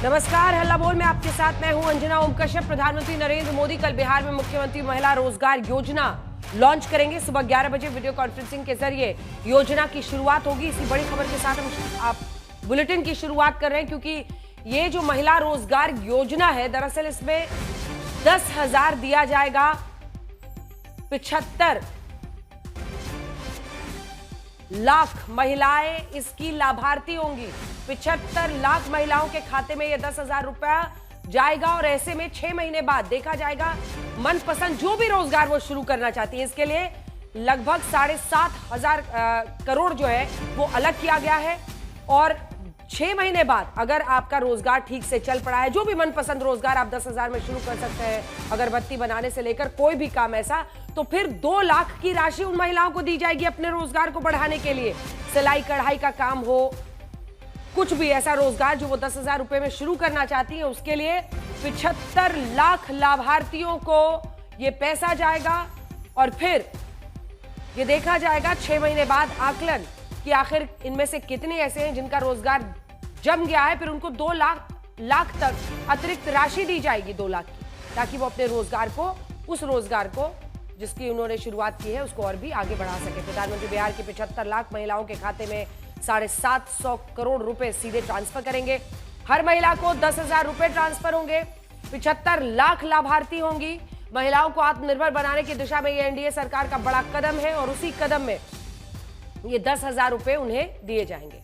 नमस्कार, हल्ला बोल में आपके साथ मैं हूं अंजना ओम कश्यप। प्रधानमंत्री नरेंद्र मोदी कल बिहार में मुख्यमंत्री महिला रोजगार योजना लॉन्च करेंगे। सुबह 11 बजे वीडियो कॉन्फ्रेंसिंग के जरिए योजना की शुरुआत होगी। इसी बड़ी खबर के साथ हम आप बुलेटिन की शुरुआत कर रहे हैं, क्योंकि ये जो महिला रोजगार योजना है, दरअसल इसमें 10,000 दिया जाएगा। 75 लाख महिलाएं इसकी लाभार्थी होंगी। 75 लाख महिलाओं के खाते में यह 10,000 रुपया जाएगा और ऐसे में 6 महीने बाद देखा जाएगा मनपसंद जो भी रोजगार वो शुरू करना चाहती है। इसके लिए लगभग 7,500 करोड़ जो है वो अलग किया गया है और 6 महीने बाद अगर आपका रोजगार ठीक से चल पड़ा है, जो भी मनपसंद रोजगार आप 10,000 में शुरू कर सकते हैं, अगरबत्ती बनाने से लेकर कोई भी काम ऐसा, तो फिर 2 लाख की राशि उन महिलाओं को दी जाएगी अपने रोजगार को बढ़ाने के लिए। सिलाई कढ़ाई का काम हो, कुछ भी ऐसा रोजगार जो वो 10,000 रुपए में शुरू करना चाहती है, उसके लिए 75 लाख लाभार्थियों को ये पैसा जाएगा और फिर ये देखा जाएगा 6 महीने बाद आकलन कि आखिर इनमें से कितने ऐसे हैं जिनका रोजगार जम गया है। फिर उनको 2 लाख तक अतिरिक्त राशि दी जाएगी, 2 लाख की, ताकि वो अपने रोजगार को, उस रोजगार को जिसकी उन्होंने शुरुआत की है, उसको और भी आगे बढ़ा सके। प्रधानमंत्री बिहार की 75 लाख महिलाओं के खाते में 750 करोड़ रुपए सीधे ट्रांसफर करेंगे। हर महिला को 10,000 रुपए ट्रांसफर होंगे। 75 लाख लाभार्थी होंगी। महिलाओं को आत्मनिर्भर बनाने की दिशा में ये एनडीए सरकार का बड़ा कदम है और उसी कदम में ये 10,000 रुपए उन्हें दिए जाएंगे।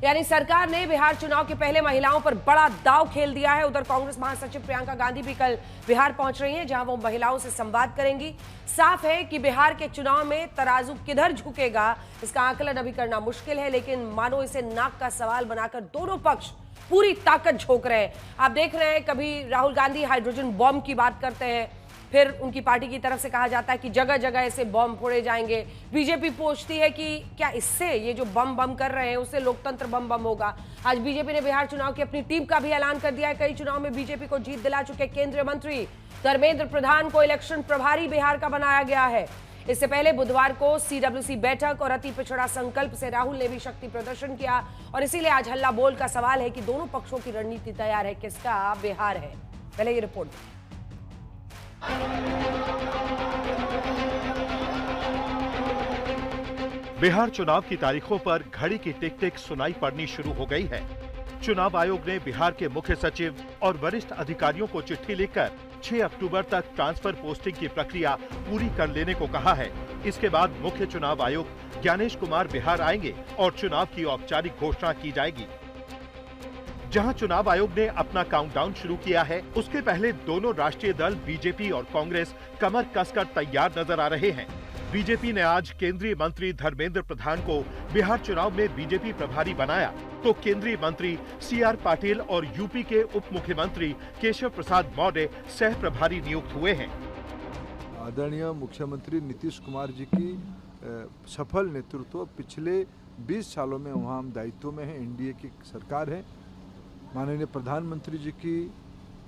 यानी सरकार ने बिहार चुनाव के पहले महिलाओं पर बड़ा दांव खेल दिया है। उधर कांग्रेस महासचिव प्रियंका गांधी भी कल बिहार पहुंच रही हैं, जहां वो महिलाओं से संवाद करेंगी। साफ है कि बिहार के चुनाव में तराजू किधर झुकेगा, इसका आकलन अभी करना मुश्किल है, लेकिन मानो इसे नाक का सवाल बनाकर दोनों पक्ष पूरी ताकत झोंक रहे हैं। आप देख रहे हैं, कभी राहुल गांधी हाइड्रोजन बॉम्ब की बात करते हैं, फिर उनकी पार्टी की तरफ से कहा जाता है कि जगह जगह ऐसे बम फोड़े जाएंगे। बीजेपी पूछती है कि क्या इससे ये जो बम कर रहे हैं उससे लोकतंत्र बम होगा। आज बीजेपी ने बिहार चुनाव की अपनी टीम का भी ऐलान कर दिया है। कई चुनाव में बीजेपी को जीत दिला चुके केंद्रीय मंत्री धर्मेंद्र प्रधान को इलेक्शन प्रभारी बिहार का बनाया गया है। इससे पहले बुधवार को सीडब्ल्यूसी बैठक और अति पिछड़ा संकल्प से राहुल ने भी शक्ति प्रदर्शन किया और इसीलिए आज हल्ला बोल का सवाल है कि दोनों पक्षों की रणनीति तैयार है, किसका बिहार है। पहले ये रिपोर्ट। बिहार चुनाव की तारीखों पर घड़ी की टिक टिक सुनाई पड़नी शुरू हो गई है। चुनाव आयोग ने बिहार के मुख्य सचिव और वरिष्ठ अधिकारियों को चिट्ठी लिखकर 6 अक्टूबर तक ट्रांसफर पोस्टिंग की प्रक्रिया पूरी कर लेने को कहा है। इसके बाद मुख्य चुनाव आयुक्त ज्ञानेश कुमार बिहार आएंगे और चुनाव की औपचारिक घोषणा की जाएगी। जहां चुनाव आयोग ने अपना काउंटडाउन शुरू किया है, उसके पहले दोनों राष्ट्रीय दल बीजेपी और कांग्रेस कमर कसकर तैयार नजर आ रहे हैं। बीजेपी ने आज केंद्रीय मंत्री धर्मेंद्र प्रधान को बिहार चुनाव में बीजेपी प्रभारी बनाया, तो केंद्रीय मंत्री सीआर पाटिल और यूपी के उप मुख्यमंत्री केशव प्रसाद मौर्य सह प्रभारी नियुक्त हुए हैं। आदरणीय मुख्यमंत्री नीतीश कुमार जी की सफल नेतृत्व पिछले 20 सालों में वहाँ हम दायित्व में हैं, एनडीए की सरकार है। माननीय प्रधानमंत्री जी की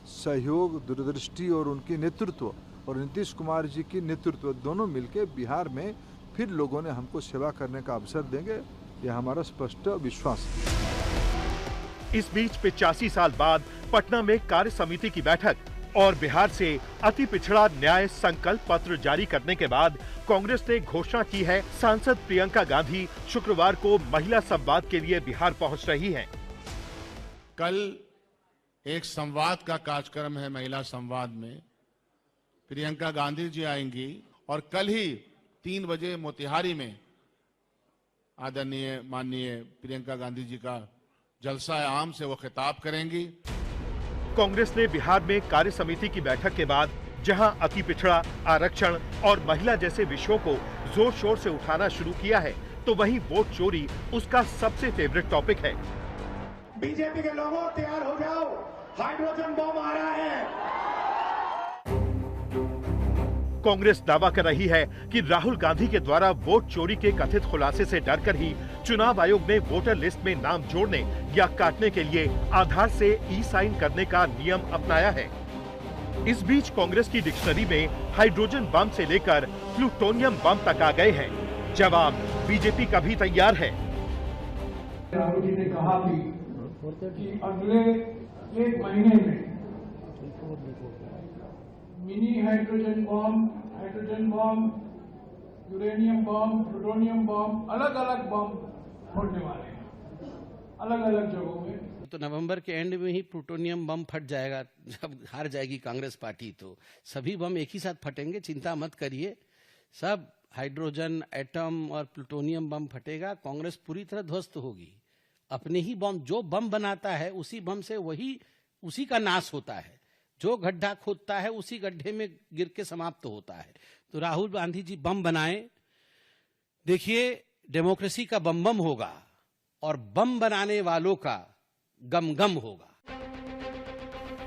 सहयोग, दूरदृष्टि और उनकी नेतृत्व और नीतीश कुमार जी की नेतृत्व दोनों मिलकर बिहार में फिर लोगों ने हमको सेवा करने का अवसर देंगे, यह हमारा स्पष्ट विश्वास है। इस बीच 85 साल बाद पटना में कार्य समिति की बैठक और बिहार से अति पिछड़ा न्याय संकल्प पत्र जारी करने के बाद कांग्रेस ने घोषणा की है, सांसद प्रियंका गांधी शुक्रवार को महिला संवाद के लिए बिहार पहुंच रही हैं। कल एक संवाद का कार्यक्रम है, महिला संवाद में प्रियंका गांधी जी आएंगी और कल ही 3 बजे मोतिहारी में आदरणीय माननीय प्रियंका गांधी जी का जलसा आम से वो खिताब करेंगी। कांग्रेस ने बिहार में कार्य समिति की बैठक के बाद जहां अति पिछड़ा, आरक्षण और महिला जैसे विषयों को जोर शोर से उठाना शुरू किया है, तो वहीं वोट चोरी उसका सबसे फेवरेट टॉपिक है। बीजेपी के लोगों तैयार हो जाओ, हाइड्रोजन बम आ रहा है। कांग्रेस दावा कर रही है कि राहुल गांधी के द्वारा वोट चोरी के कथित खुलासे से डरकर ही चुनाव आयोग ने वोटर लिस्ट में नाम जोड़ने या काटने के लिए आधार से ई साइन करने का नियम अपनाया है। इस बीच कांग्रेस की डिक्शनरी में हाइड्रोजन बम से लेकर प्लूटोनियम बम तक आ गए हैं। जवाब बीजेपी का भी तैयार है। राहुल जी ने कहा कि कि अगले 1 महीने में मिनी हाइड्रोजन बम, यूरेनियम बम, प्लूटोनियम बम, अलग अलग बम फोड़ने वाले हैं अलग अलग जगहों में। तो नवंबर के एंड में ही प्लूटोनियम बम फट जाएगा। जब हार जाएगी कांग्रेस पार्टी तो सभी बम एक ही साथ फटेंगे, चिंता मत करिए। सब हाइड्रोजन, एटम और प्लूटोनियम बम फटेगा, कांग्रेस पूरी तरह ध्वस्त होगी। अपने ही बम, जो बम बनाता है उसी बम से उसी का नाश होता है। जो गड्ढा खोदता है उसी गड्ढे में गिर के समाप्त होता है। तो राहुल गांधी जी बम बनाए, देखिए डेमोक्रेसी का बम बम होगा और बम बनाने वालों का गम गम होगा।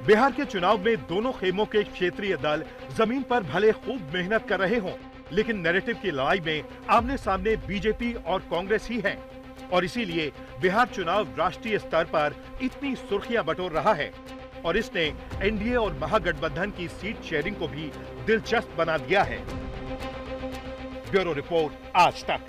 बिहार के चुनाव में दोनों खेमों के क्षेत्रीय दल जमीन पर भले खूब मेहनत कर रहे हों, लेकिन नैरेटिव की लड़ाई में आमने सामने बीजेपी और कांग्रेस ही हैं। और इसीलिए बिहार चुनाव राष्ट्रीय स्तर पर इतनी सुर्खियां बटोर रहा है और इसने एनडीए और महागठबंधन की सीट शेयरिंग को भी दिलचस्प बना दिया है। ब्यूरो रिपोर्ट, आज तक।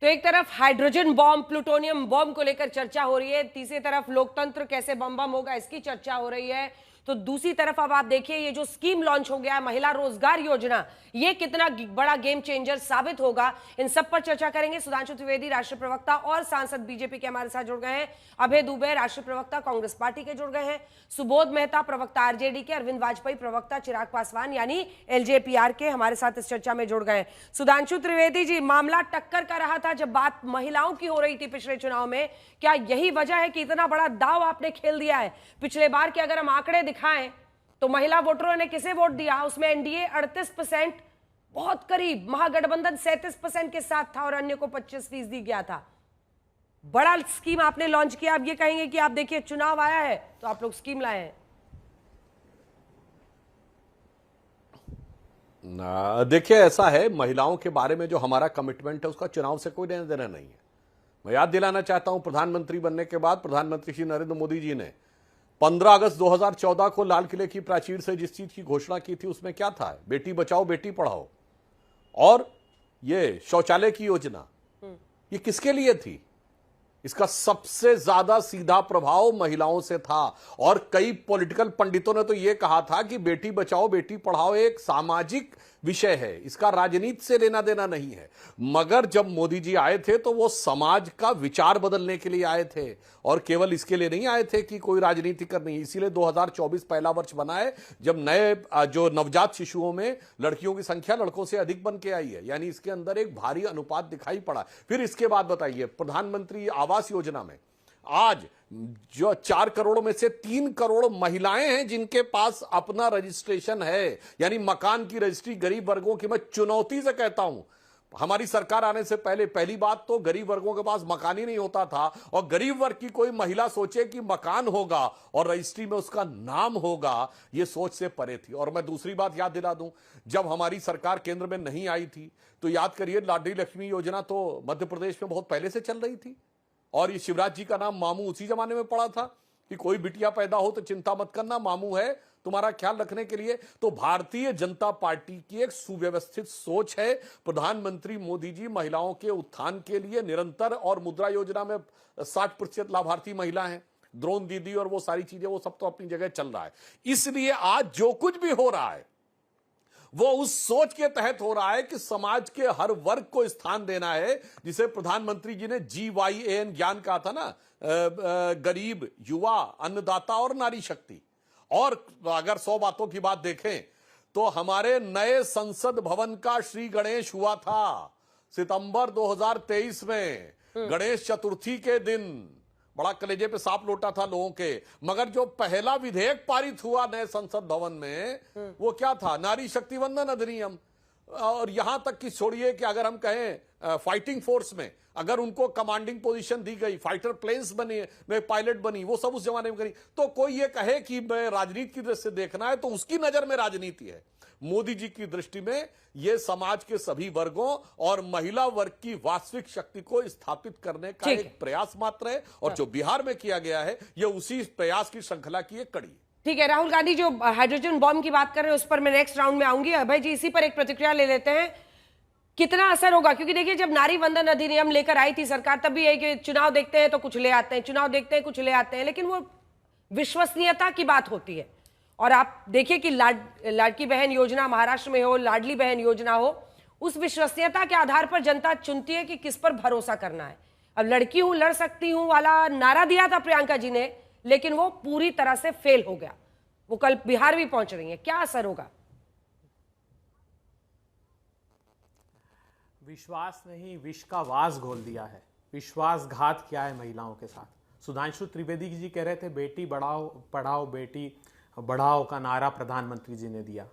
तो एक तरफ हाइड्रोजन बॉम्ब, प्लूटोनियम बॉम्ब को लेकर चर्चा हो रही है, तीसरी तरफ लोकतंत्र कैसे बम बम होगा इसकी चर्चा हो रही है। तो दूसरी तरफ अब आप देखिए ये जो स्कीम लॉन्च हो गया है, महिला रोजगार योजना, ये कितना बड़ा गेम चेंजर साबित होगा, इन सब पर चर्चा करेंगे। सुधांशु त्रिवेदी राष्ट्रीय प्रवक्ता और सांसद बीजेपी के हमारे साथ जुड़ गए हैं। अभय दुबे राष्ट्रीय प्रवक्ता कांग्रेस पार्टी के जुड़ गए हैं। सुबोध मेहता प्रवक्ता आरजेडी के, अरविंद वाजपेयी प्रवक्ता चिराग पासवान यानी एलजेपीआर के हमारे साथ इस चर्चा में जुड़ गए हैं। सुधांशु त्रिवेदी जी, मामला टक्कर का रहा था जब बात महिलाओं की हो रही थी पिछले चुनाव में, क्या यही वजह है कि इतना बड़ा दाव आपने खेल दिया है? पिछले बार के अगर हम आंकड़े दिखाएं तो महिला वोटरों ने किसे वोट दिया? उसमें एनडीए 38%, बहुत करीब, महागठबंधन 37% के साथ था और अन्य को 25% दी गया था। बड़ा स्कीम आपने लॉन्च किया। आप ये कहेंगे कि आप देखिए चुनाव आया है तो आप लोग स्कीम लाए हैं। देखिए ऐसा है, महिलाओं के बारे में जो हमारा कमिटमेंट है उसका चुनाव से कोई लेना देना नहीं है। मैं याद दिलाना चाहता हूं, प्रधानमंत्री बनने के बाद प्रधानमंत्री श्री नरेंद्र मोदी जी ने 15 अगस्त 2014 को लाल किले की प्राचीर से जिस चीज की घोषणा की थी उसमें क्या था? बेटी बचाओ बेटी पढ़ाओ। और ये शौचालय की योजना, ये किसके लिए थी? इसका सबसे ज्यादा सीधा प्रभाव महिलाओं से था। और कई पॉलिटिकल पंडितों ने तो यह कहा था कि बेटी बचाओ बेटी पढ़ाओ एक सामाजिक विषय है, इसका राजनीति से लेना देना नहीं है। मगर जब मोदी जी आए थे तो वो समाज का विचार बदलने के लिए आए थे और केवल इसके लिए नहीं आए थे कि कोई राजनीति करनी। इसीलिए 2024 पहला वर्ष बना है जब नए जो नवजात शिशुओं में लड़कियों की संख्या लड़कों से अधिक बन के आई है, यानी इसके अंदर एक भारी अनुपात दिखाई पड़ा। फिर इसके बाद बताइए, प्रधानमंत्री आवास योजना में आज जो 4 करोड़ में से 3 करोड़ महिलाएं हैं जिनके पास अपना रजिस्ट्रेशन है, यानी मकान की रजिस्ट्री। गरीब वर्गों की मैं चुनौती से कहता हूं, हमारी सरकार आने से पहले पहली बात तो गरीब वर्गों के पास मकान ही नहीं होता था, और गरीब वर्ग की कोई महिला सोचे कि मकान होगा और रजिस्ट्री में उसका नाम होगा, यह सोच से परे थी। और मैं दूसरी बात याद दिला दूं, जब हमारी सरकार केंद्र में नहीं आई थी तो याद करिए, लाडली लक्ष्मी योजना तो मध्य प्रदेश में बहुत पहले से चल रही थी और ये शिवराज जी का नाम मामू उसी जमाने में पड़ा था कि कोई बिटिया पैदा हो तो चिंता मत करना, मामू है तुम्हारा ख्याल रखने के लिए। तो भारतीय जनता पार्टी की एक सुव्यवस्थित सोच है। प्रधानमंत्री मोदी जी महिलाओं के उत्थान के लिए निरंतर, और मुद्रा योजना में 60% लाभार्थी महिला हैं, द्रोण दीदी और वो सारी चीजें, वो सब तो अपनी जगह चल रहा है। इसलिए आज जो कुछ भी हो रहा है वो उस सोच के तहत हो रहा है कि समाज के हर वर्ग को स्थान देना है, जिसे प्रधानमंत्री जी ने GYAN ज्ञान कहा था ना, गरीब, युवा, अन्नदाता और नारी शक्ति। और अगर 100 बातों की बात देखें तो हमारे नए संसद भवन का श्री गणेश हुआ था सितंबर 2023 में, गणेश चतुर्थी के दिन। बड़ा कलेजे पे सांप लोटा था लोगों के। मगर जो पहला विधेयक पारित हुआ नए संसद भवन में, वो क्या था? नारी शक्ति वंदन अधिनियम। और यहां तक कि छोड़िए कि अगर हम कहें फाइटिंग फोर्स में अगर उनको कमांडिंग पोजीशन दी गई, फाइटर प्लेन्स बने, में पायलट बनी, वो सब उस जमाने में करी। तो कोई ये कहे कि मैं राजनीति की दृष्टि से देखना है तो उसकी नजर में राजनीति है। मोदी जी की दृष्टि में ये समाज के सभी वर्गों और महिला वर्ग की वास्तविक शक्ति को स्थापित करने का एक प्रयास मात्र है, और जो बिहार में किया गया है ये उसी प्रयास की श्रृंखला की एक कड़ी है। ठीक है, राहुल गांधी जो हाइड्रोजन बॉम्ब की बात कर रहे हैं उस पर मैं नेक्स्ट राउंड में आऊंगी। अभय जी, इसी पर एक प्रतिक्रिया ले लेते हैं। कितना असर होगा? क्योंकि देखिए, जब नारी वंदन अधिनियम लेकर आई थी सरकार, तब भी है कि चुनाव देखते हैं तो कुछ ले आते हैं, चुनाव देखते हैं कुछ ले आते हैं, लेकिन वो विश्वसनीयता की बात होती है। और आप देखिए कि लाडकी बहन योजना महाराष्ट्र में हो, लाडली बहन योजना हो, उस विश्वसनीयता के आधार पर जनता चुनती है कि किस पर भरोसा करना है। अब लड़की हूं, लड़ सकती हूं वाला नारा दिया था प्रियंका जी ने, लेकिन वो पूरी तरह से फेल हो गया। वो कल बिहार भी पहुंच रही है, क्या असर होगा? विश्वास नहीं, विष का वास घोल दिया है, विश्वासघात किया है महिलाओं के साथ। सुधांशु त्रिवेदी जी कह रहे थे बेटी बढ़ाओ पढ़ाओ बेटी बढ़ाओ का नारा प्रधानमंत्री जी ने दिया,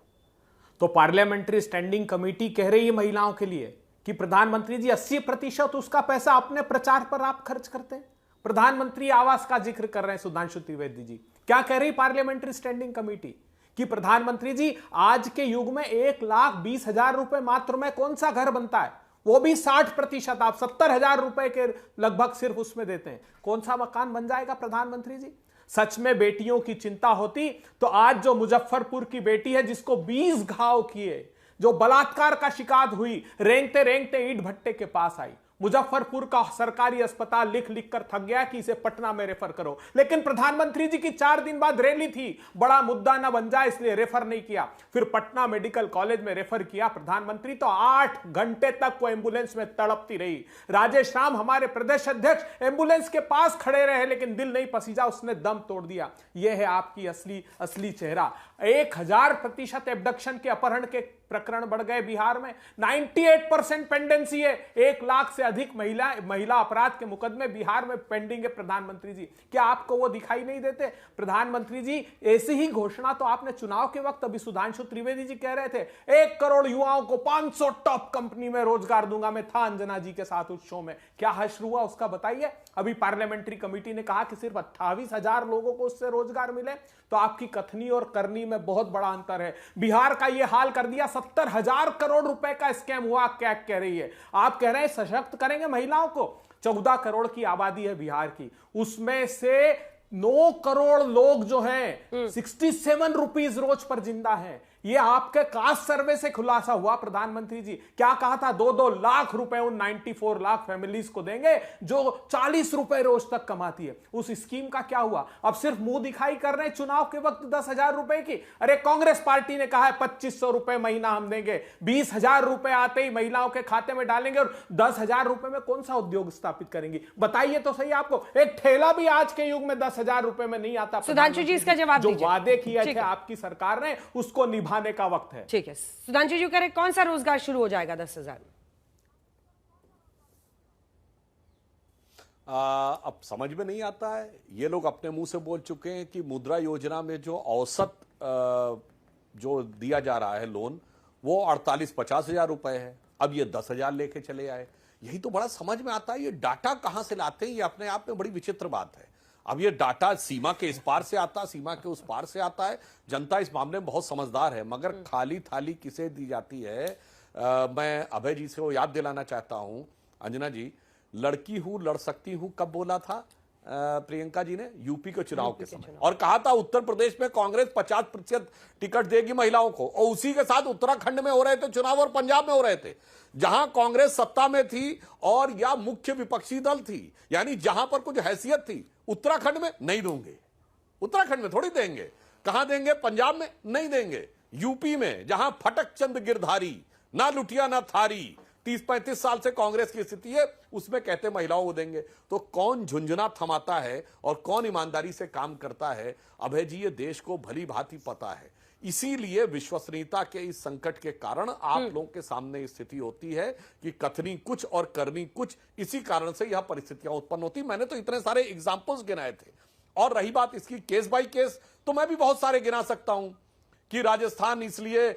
तो पार्लियामेंट्री स्टैंडिंग कमेटी कह रही है महिलाओं के लिए कि प्रधानमंत्री जी 80% उसका पैसा अपने प्रचार पर आप खर्च करते हैं। प्रधानमंत्री आवास का जिक्र कर रहे हैं सुधांशु त्रिवेदी जी। क्या कह रही पार्लियामेंट्री स्टैंडिंग कमेटी कि प्रधानमंत्री जी आज के युग में 1,20,000 रुपए मात्र में कौन सा घर बनता है, वो भी 60%, आप 70,000 रुपए के लगभग सिर्फ उसमें देते हैं, कौन सा मकान बन जाएगा प्रधानमंत्री जी? सच में बेटियों की चिंता होती तो आज जो मुजफ्फरपुर की बेटी है जिसको 20 घाव किए, जो बलात्कार का शिकार हुई, रेंगते रेंगते ईंट भट्टे के पास आई, मुजफ्फरपुर का सरकारी अस्पताल लिख लिख कर थक गया कि इसे पटना में रेफर करो, लेकिन प्रधानमंत्री जी की 4 दिन बाद रैली थी, बड़ा मुद्दा ना बन जाए इसलिए रेफर नहीं किया, फिर पटना मेडिकल कॉलेज में रेफर किया प्रधानमंत्री, तो 8 घंटे तक वो एम्बुलेंस में तड़पती रही। राजेश राम हमारे प्रदेश अध्यक्ष एम्बुलेंस के पास खड़े रहे, लेकिन दिल नहीं पसीजा, उसने दम तोड़ दिया। यह है आपकी असली चेहरा। 1000% एब्डक्शन के, अपहरण के प्रकरण बढ़ गए बिहार में, 98% पेंडेंसी है, 1 लाख से अधिक महिला अपराध के मुकदमे बिहार में पेंडिंग है। प्रधानमंत्री जी, क्या आपको वो दिखाई नहीं देते? प्रधानमंत्री जी, ऐसी ही घोषणा तो आपने चुनाव के वक्त, अभी सुधांशु त्रिवेदी जी कह रहे थे 1 करोड़ युवाओं को 500 टॉप कंपनी में रोजगार दूंगा, मैं था अंजना जी के साथ उस शो में, क्या हश्र हुआ उसका बताइए? अभी पार्लियामेंट्री कमेटी ने कहा कि सिर्फ 28,000 लोगों को उससे रोजगार मिले, तो आपकी कथनी और करनी में बहुत बड़ा अंतर है। बिहार का यह हाल कर दिया, 70,000 करोड़ रुपए का स्कैम हुआ, क्या कह रही है? आप कह रहे हैं सशक्त करेंगे महिलाओं को। 14 करोड़ की आबादी है बिहार की, उसमें से 9 करोड़ लोग जो हैं 67 रुपीज रोज पर जिंदा हैं। ये आपके कास्ट सर्वे से खुलासा हुआ। प्रधानमंत्री जी क्या कहा था, 2-2 लाख रुपए उन 94 लाख फैमिलीज को देंगे जो 40 रुपए रोज तक कमाती है। उस स्कीम का क्या हुआ? अब सिर्फ मुंह दिखाई कर रहे हैं चुनाव के वक्त 10,000 रुपए की। अरे कांग्रेस पार्टी ने कहा है 2,500 रुपए महीना हम देंगे, 20,000 रुपए आते ही महिलाओं के खाते में डालेंगे, और 10,000 रुपए में कौन सा उद्योग स्थापित करेंगे? बताइए तो सही आपको। एक ठेला भी आज के युग में 10,000 रुपए में नहीं आता। सुधांशु जी इसका जवाब दीजिए। जो वादे किए थे आपकी सरकार ने, उसको निभाने का वक्त है। ठीक है, सुधांशु जी कह रहे कौन सा रोजगार शुरू हो जाएगा 10,000 में? अब समझ में नहीं आता है। ये लोग अपने मुंह से बोल चुके हैं कि मुद्रा योजना में जो औसत जो दिया जा रहा है लोन, वो 48-50 हजार रुपए है। अब ये 10,000 लेके चले आए। यही तो बड़ा समझ में आता है, ये डाटा कहां से लाते हैं, ये अपने आप में बड़ी विचित्र बात है। अब ये डाटा सीमा के इस पार से आता, सीमा के उस पार से आता है। जनता इस मामले में बहुत समझदार है, मगर खाली थाली किसे दी जाती है? मैं अभय जी से वो याद दिलाना चाहता हूं। अंजना जी, लड़की हूं, लड़ सकती हूं, कब बोला था प्रियंका जी ने? यूपी के चुनाव के समय, और कहा था उत्तर प्रदेश में कांग्रेस 50% टिकट देगी महिलाओं को, और उसी के साथ उत्तराखंड में हो रहे थे चुनाव और पंजाब में हो रहे थे, जहां कांग्रेस सत्ता में थी और या मुख्य विपक्षी दल थी, यानी जहां पर कुछ हैसियत थी। उत्तराखंड में नहीं दूंगे, उत्तराखंड में थोड़ी देंगे। कहां देंगे? पंजाब में नहीं देंगे। यूपी में जहां फटक चंद गिरधारी, ना लुटिया ना थारी, 30-35 साल से कांग्रेस की स्थिति है, उसमें कहते महिलाओं को देंगे। तो कौन झुंझुना थमाता है और कौन ईमानदारी से काम करता है? अभय जी, ये देश को भली भांति पता है। इसीलिए विश्वसनीयता के इस संकट के कारण आप लोगों के सामने स्थिति होती है कि कथनी कुछ और करनी कुछ। इसी कारण से यह परिस्थितियां उत्पन्न होती। मैंने तो इतने सारे एग्जाम्पल्स गिनाए थे, और रही बात इसकी केस बाय केस, तो मैं भी बहुत सारे गिना सकता हूं कि राजस्थान इसलिए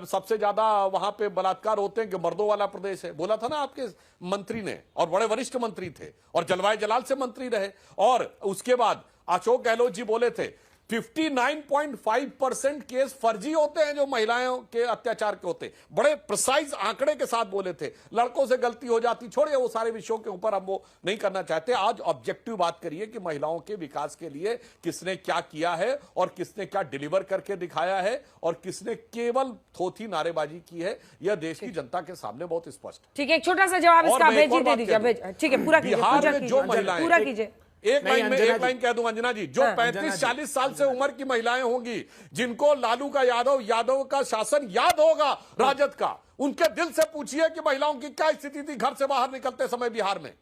सबसे ज्यादा वहां पे बलात्कार होते हैं कि मर्दों वाला प्रदेश है। बोला था ना आपके मंत्री ने, और बड़े वरिष्ठ मंत्री थे, और जलवायु जलाल से मंत्री रहे। और उसके बाद अशोक गहलोत जी बोले थे 59.5% केस फर्जी होते हैं जो महिलाओं के अत्याचार के होते। बड़े प्रिसाइज आंकड़े के साथ बोले थे। लड़कों से गलती हो जाती, छोड़िए वो सारे विषयों के ऊपर हम वो नहीं करना चाहते। आज ऑब्जेक्टिव बात करिए कि महिलाओं के विकास के लिए किसने क्या किया है और किसने क्या डिलीवर करके दिखाया है और किसने केवल थोथी नारेबाजी की है। यह देश की जनता के सामने बहुत स्पष्ट है। ठीक है, एक छोटा सा जवाब इसका अभय जी दे दीजिए। ठीक है, पूरा कीजिए, बिहार में जो महिलाएं, पूरा कीजिए। एक लाइन कह दूं अंजना जी, जो 35-40 साल से उम्र की महिलाएं होंगी जिनको लालू का यादव का शासन याद होगा, राजद का, उनके दिल से पूछिए कि महिलाओं की क्या स्थिति थी घर से बाहर निकलते समय बिहार में।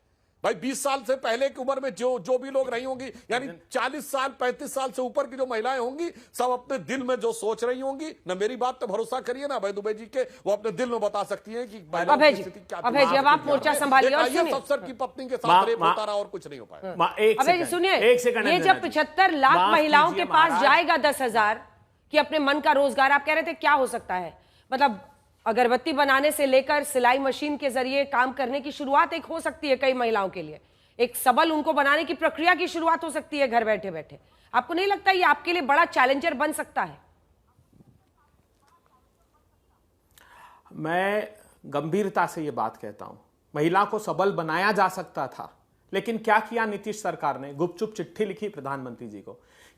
भाई 20 साल से पहले की उम्र में जो भी लोग रही होंगी, यानी 40 साल 35 साल से ऊपर की जो महिलाएं होंगी, सब अपने दिल में जो सोच रही होंगी ना, मेरी बात पे भरोसा करिए ना अभय दुबे जी के, वो अपने दिल में बता सकती हैं कि अभय जी अब आप मोर्चा संभालिए और सुनिए। अफसर की पत्नी के साथ रेप होता रहा और कुछ नहीं हो पाया। अभय जी सुनिए, ये जब 75 लाख महिलाओं के पास जाएगा 10,000 कि अपने मन का रोजगार, आप कह रहे थे क्या हो सकता है, मतलब अगरबत्ती बनाने से लेकर सिलाई मशीन के जरिए काम करने की शुरुआत एक हो सकती है कई महिलाओं के लिए, एक सबल उनको बनाने की प्रक्रिया की शुरुआत हो सकती है घर बैठे बैठे। आपको नहीं लगता ये आपके लिए बड़ा चैलेंजर बन सकता है? मैं गंभीरता से ये बात कहता हूं, महिला को सबल बनाया जा सकता था, लेकिन क्या किया नीतीश सरकार ने? गुपचुप चिट्ठी लिखी प्रधानमंत्री जी को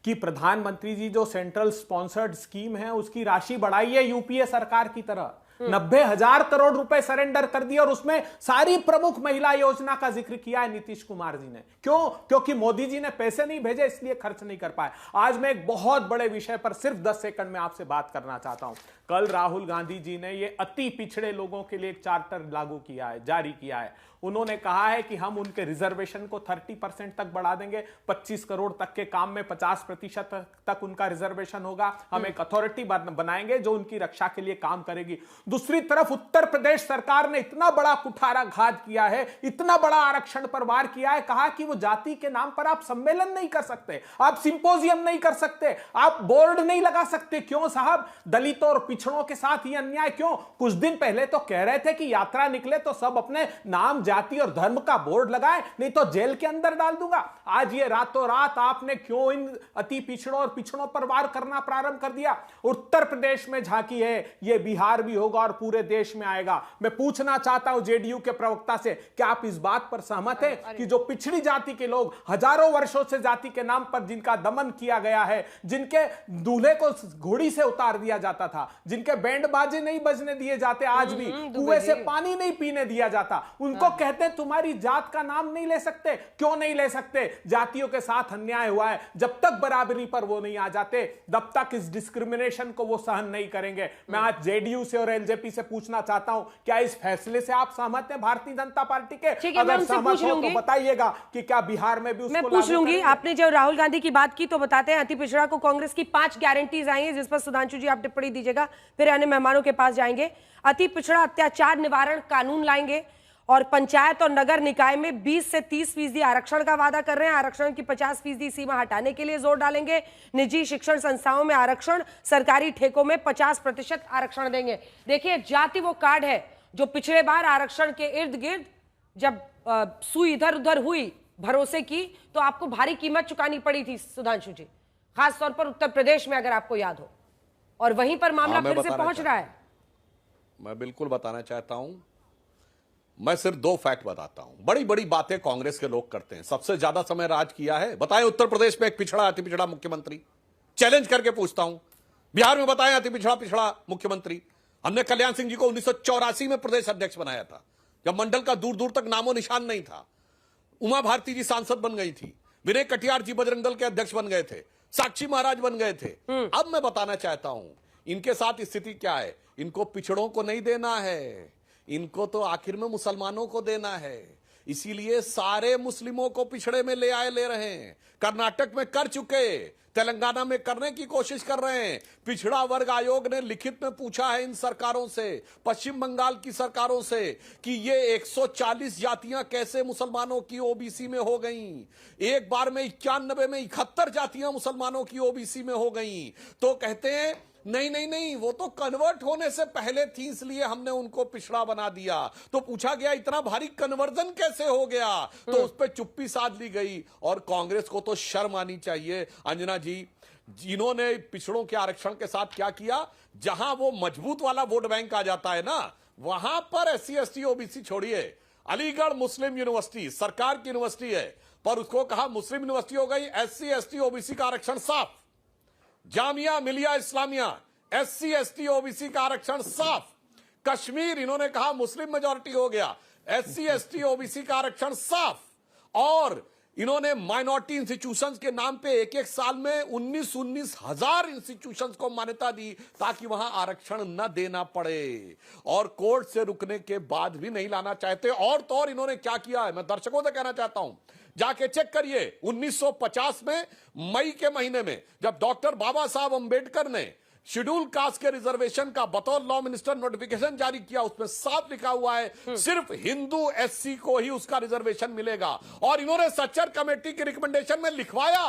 कि प्रधानमंत्री जी जो सेंट्रल स्पॉन्सर्ड स्कीम है उसकी राशि बढ़ाइए यूपीए सरकार की तरह। 90,000 करोड़ रुपए सरेंडर कर दिए और उसमें सारी प्रमुख महिला योजना का जिक्र किया है नीतीश कुमार जी ने। क्यों? क्योंकि मोदी जी ने पैसे नहीं भेजे इसलिए खर्च नहीं कर पाए। आज मैं एक बहुत बड़े विषय पर सिर्फ 10 सेकंड में आपसे बात करना चाहता हूं। कल राहुल गांधी जी ने ये अति पिछड़े लोगों के लिए एक चार्टर लागू किया है, जारी किया है। उन्होंने कहा है कि हम उनके रिजर्वेशन को 30% तक बढ़ा देंगे, 25 करोड़ तक के काम में 50% तक उनका रिजर्वेशन होगा। हम एक अथॉरिटी बनाएंगे जो उनकी रक्षा के लिए काम करेगी। दूसरी तरफ उत्तर प्रदेश सरकार ने इतना बड़ा कुठाराघात किया है, इतना बड़ा आरक्षण पर वार किया है, कहा कि वो जाति के नाम पर आप सम्मेलन नहीं कर सकते, आप सिंपोजियम नहीं कर सकते, आप बोर्ड नहीं लगा सकते। क्यों साहब? दलितों और पिछड़ों के साथ ये अन्याय क्यों? कुछ दिन पहले तो कह रहे थे कि यात्रा निकले तो सब अपने नाम, जाति और धर्म का बोर्ड लगाए, नहीं तो जेल के अंदर डाल दूंगा। आज ये रातों रात आपने क्यों इन अति पिछड़ों और पिछड़ों पर वार करना प्रारंभ कर दिया? उत्तर प्रदेश में झांकी है, ये बिहार भी होगा और पूरे देश में आएगा। मैं पूछना चाहता हूं जेडीयू के प्रवक्ता से, क्या आप इस बात पर सहमत हैं कि जो पिछड़ी जाति के लोग हजारों वर्षों से जाति के नाम पर जिनका दमन किया गया है, जिनके दूल्हे को घोड़ी से उतार दिया जाता था, जिनके बैंड बाजे नहीं बजने दिए जाते, आज भी कुएं से पानी नहीं पीने दिया जाता, उनको कहते हैं तुम्हारी जात का नाम नहीं ले सकते। क्यों नहीं ले सकते? जातियों के साथ अन्याय हुआ है, जब तक बराबरी पर वो नहीं आ जाते तब तक इस डिस्क्रिमिनेशन को वो सहन नहीं करेंगे। मैं आज जेडीयू से और एलजेपी से पूछना चाहता हूं, क्या इस फैसले से आप सहमत हैं भारतीय जनता पार्टी के? अगर सहमत हो तो बताइएगा कि क्या बिहार में भी उसको मैं पूछ लूंगी। आपने जब राहुल गांधी की बात की तो बताते हैं अति पिछड़ा को कांग्रेस की 5 गारंटीज आई हैं, जिस पर सुधांशु जी आप टिप्पणी दीजिएगा, फिर अन्य मेहमानों के पास जाएंगे। अति पिछड़ा अत्याचार निवारण कानून लाएंगे और पंचायत और नगर निकाय में 20 से 30% आरक्षण का वादा कर रहे हैं। आरक्षण की 50% सीमा हटाने के लिए जोर डालेंगे। निजी शिक्षण संस्थाओं में आरक्षण, सरकारी ठेकों में 50% आरक्षण देंगे। देखिए, जाति वो कार्ड है जो पिछले बार आरक्षण के इर्द गिर्द जब सुई इधर उधर हुई भरोसे की तो आपको भारी कीमत चुकानी पड़ी थी सुधांशु जी, खासतौर पर उत्तर प्रदेश में, अगर आपको याद हो, और वहीं पर मामला फिर से पहुंच रहा है। मैं बिल्कुल बताना चाहता हूं, मैं सिर्फ 2 फैक्ट बताता हूं। बड़ी बड़ी बातें कांग्रेस के लोग करते हैं, सबसे ज्यादा समय राज किया है, बताएं उत्तर प्रदेश में एक पिछड़ा अति पिछड़ा मुख्यमंत्री, चैलेंज करके पूछता हूं। बिहार में बताएं अति पिछड़ा मुख्यमंत्री। हमने कल्याण सिंह जी को 1984 में प्रदेश अध्यक्ष बनाया था, जब मंडल का दूर दूर तक नामो निशान नहीं था। उमा भारती जी सांसद बन गई थी, विनय कटियार जी बजरंग दल के अध्यक्ष बन गए थे, साक्षी महाराज बन गए थे। अब मैं बताना चाहता हूं इनके साथ स्थिति क्या है। इनको पिछड़ों को नहीं देना है, इनको तो आखिर में मुसलमानों को देना है। इसीलिए सारे मुस्लिमों को पिछड़े में ले रहे हैं। कर्नाटक में कर चुके, तेलंगाना में करने की कोशिश कर रहे हैं। पिछड़ा वर्ग आयोग ने लिखित में पूछा है इन सरकारों से, पश्चिम बंगाल की सरकारों से, कि ये 140 जातियां कैसे मुसलमानों की ओबीसी में हो गईं। एक बार में 91 में 71 जातियां मुसलमानों की ओबीसी में हो गईं। तो कहते हैं नहीं, वो तो कन्वर्ट होने से पहले थी, इसलिए हमने उनको पिछड़ा बना दिया। तो पूछा गया इतना भारी कन्वर्जन कैसे हो गया, तो उस पर चुप्पी साध ली गई। और कांग्रेस को तो शर्म आनी चाहिए अंजना जी, जिन्होंने पिछड़ों के आरक्षण के साथ क्या किया, जहां वो मजबूत वाला वोट बैंक आ जाता है ना, वहां पर SC ST OBC छोड़िए। अलीगढ़ मुस्लिम यूनिवर्सिटी सरकार की यूनिवर्सिटी है, पर उसको कहा मुस्लिम यूनिवर्सिटी हो गई, SC ST OBC का आरक्षण साफ। Jamia Millia Islamia SC ST OBC का आरक्षण साफ। कश्मीर इन्होंने कहा मुस्लिम मेजॉरिटी हो गया, SC ST OBC का आरक्षण साफ। और इन्होंने माइनॉरिटी इंस्टीट्यूशंस के नाम पे एक एक साल में 19 हजार इंस्टीट्यूशंस को मान्यता दी ताकि वहां आरक्षण न देना पड़े, और कोर्ट से रुकने के बाद भी नहीं लाना चाहते। और तो और इन्होंने क्या किया है, मैं दर्शकों से कहना चाहता हूं, जाके चेक करिए। 1950 में मई के महीने में जब डॉक्टर बाबा साहब अंबेडकर ने शेड्यूल कास्ट के रिजर्वेशन का बतौर लॉ मिनिस्टर नोटिफिकेशन जारी किया, उसमें साफ लिखा हुआ है सिर्फ हिंदू SC को ही उसका रिजर्वेशन मिलेगा। और इन्होंने सच्चर कमेटी की रिकमेंडेशन में लिखवाया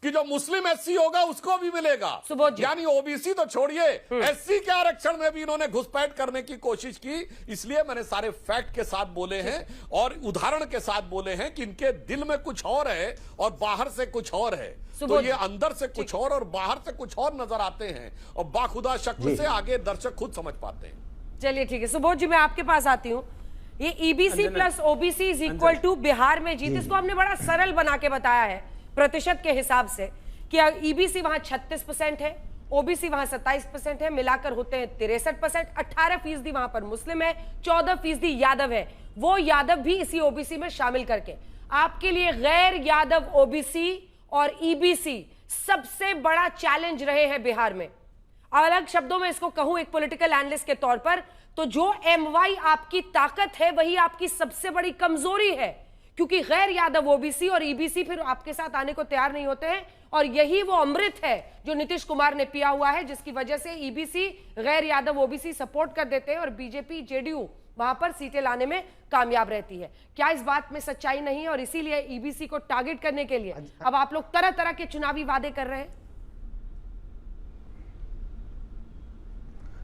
कि जो मुस्लिम SC होगा उसको भी मिलेगा। यानी OBC तो छोड़िए, SC के आरक्षण में भी इन्होंने घुसपैठ करने की कोशिश की। इसलिए मैंने सारे फैक्ट के साथ बोले हैं और उदाहरण के साथ बोले हैं कि इनके दिल में कुछ और है और बाहर से कुछ और है। तो ये अंदर से कुछ और बाहर से कुछ और नजर आते हैं, और बाखुदा शक्ल से आगे दर्शक खुद समझ पाते हैं। चलिए ठीक है, सुबोध जी मैं आपके पास आती हूँ। ये EBC plus OBC is equal to Bihar में जीत, इसको हमने बड़ा सरल बना के बताया है प्रतिशत के हिसाब से कि EBC वहां 36% है, OBC वहां 27% है, मिलाकर होते हैं 63%। 18% वहां पर मुस्लिम है, 14% यादव है। वो यादव भी इसी OBC में शामिल करके आपके लिए गैर यादव OBC और EBC सबसे बड़ा चैलेंज रहे हैं बिहार में। अलग शब्दों में इसको कहूं एक पॉलिटिकल एनालिस्ट के तौर पर, तो जो MY आपकी ताकत है वही आपकी सबसे बड़ी कमजोरी है, क्योंकि गैर यादव OBC और EBC फिर आपके साथ आने को तैयार नहीं होते हैं। और यही वो अमृत है जो नीतीश कुमार ने पिया हुआ है, जिसकी वजह से EBC गैर यादव OBC सपोर्ट कर देते हैं और BJP JDU वहां पर सीटें लाने में कामयाब रहती है। क्या इस बात में सच्चाई नहीं है और इसीलिए EBC को टारगेट करने के लिए अब आप लोग तरह तरह के चुनावी वादे कर रहे हैं?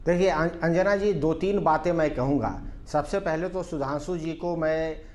देखिए अंजना जी, 2-3 बातें मैं कहूंगा। सबसे पहले तो सुधांशु जी को मैं